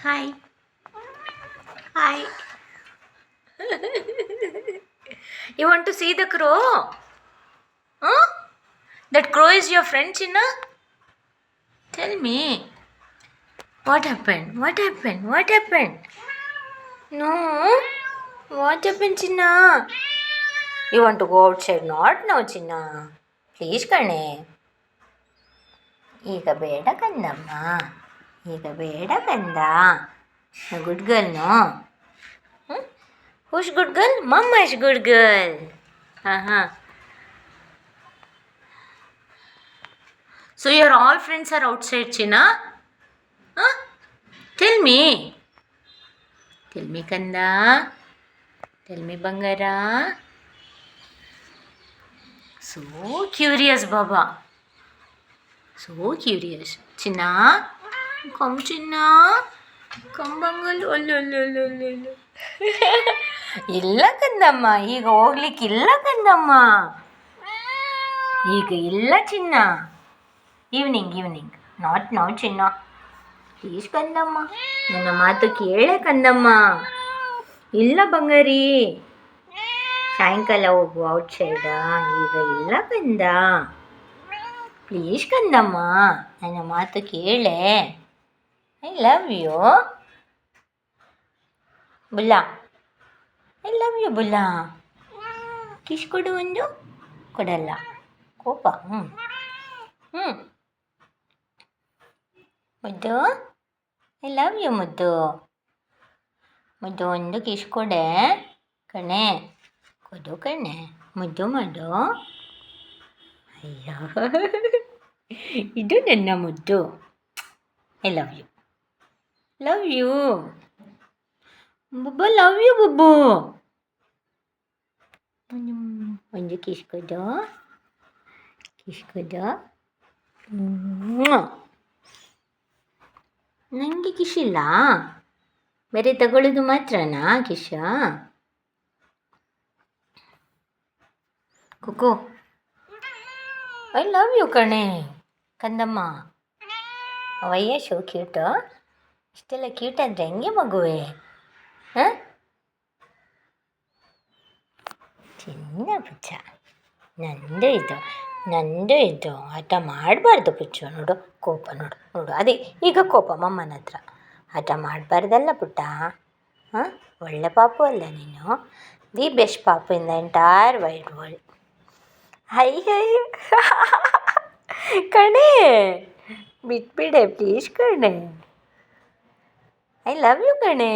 Hi. Hi. You want to see the crow? Huh? That crow is your friend, Chinna? Tell me. What happened? What happened? What happened? No. What happened, Chinna? You want to go outside? Not now, Chinna. Please, ಕಣೆ. ಈಗ ಬೇಡ ಕಂದಮ್ಮ. ಈಗ ಬೇಡ ಕಂದ. Good girl, no? Who's good girl? Mama is good girl. Uh-huh. So your all friends are outside, China? Huh? Tell me. Tell me, Kanda. Tell me, Bangara. So curious, Baba. So curious. China? Come, China. Come, Bangal. ಇಲ್ಲ ಕಂದಮ್ಮ, ಈಗ ಹೋಗ್ಲಿಕ್ಕಿಲ್ಲ ಕಂದಮ್ಮ, ಈಗ ಇಲ್ಲ ಚಿನ್ನ. Evening not now ಚಿನ್ನ. Please ಕಂದಮ್ಮ, ನನ್ನ ಮಾತು ಕೇಳೆ ಕಂದಮ್ಮ. ಇಲ್ಲ ಬಂಗಾರಿ, ಸಾಯಂಕಾಲ ಹೋಗು ಔಟ್ಸೈಡ, ಈಗ ಇಲ್ಲ ಕಂದ. ಪ್ಲೀಸ್ ಕಂದಮ್ಮ, ನನ್ನ ಮಾತು ಕೇಳೆ. ಐ ಲವ್ ಯು ಬುಲ್ಲ. ಐ ಲವ್ ಯು ಬುಲ್ಲ. ಕಿಸ್ ಕೊಡು ಒಂದು. ಕೊಡಲ್ಲ, ಕೋಪ. ಮುದ್ದು, ಐ ಲವ್ ಯು ಮುದ್ದು. ಮುದ್ದು ಒಂದು ಕಿಸ್ ಕೊಡೆ ಕಣೆ. ಕೊಡು ಕಣೆ, ಮುದ್ದು ಮಾಡು. ಅಯ್ಯೋ, ಇದು ನನ್ನ ಮುದ್ದು. I love you. Love you ಬುಬ್ಬು, ಲವ್ ಯು ಬುಬ್ಬು. ಒಂದು ಕಿಸ್ ಕೊಡು, ಕಿಸ್ ಕೊಡು. ನನಗೆ ಕಿಶ್ ಇಲ್ಲ, ಬೇರೆ ತಗೊಳ್ಳೋದು ಮಾತ್ರನಾ ಕಿಶ? ಕುಕು, ಐ ಲವ್ ಯು ಕಣೆ ಕಂದಮ್ಮ. ಅವಯ್ಯ ಶೋ ಕ್ಯೂಟು. ಇಷ್ಟೆಲ್ಲ ಕ್ಯೂಟ್ ಅಂದರೆ ಹೆಂಗೆ ಮಗುವೆ? ಹಾಂ, ಚಿನ್ನ ಪುಚ್ಚ. ನಂದು ಇದು ಆಟ ಮಾಡಬಾರ್ದು ಪುಚ್ಚು. ನೋಡು ಕೋಪ, ನೋಡು ಅದೇ ಈಗ ಕೋಪ ಮಮ್ಮನ ಹತ್ರ. ಆಟ ಮಾಡಬಾರ್ದಲ್ಲ ಪುಟ್ಟ. ಹಾಂ, ಒಳ್ಳೆ ಪಾಪು ಅಲ್ಲ ನೀನು. ದಿ ಬೆಸ್ಟ್ ಪಾಪು in the entire wide world. High ಕಣೆ, ಬಿಟ್ಬಿಡೆ ಪ್ಲೀಸ್ ಕಣೆ. ಐ ಲವ್ ಯು ಕಣೆ.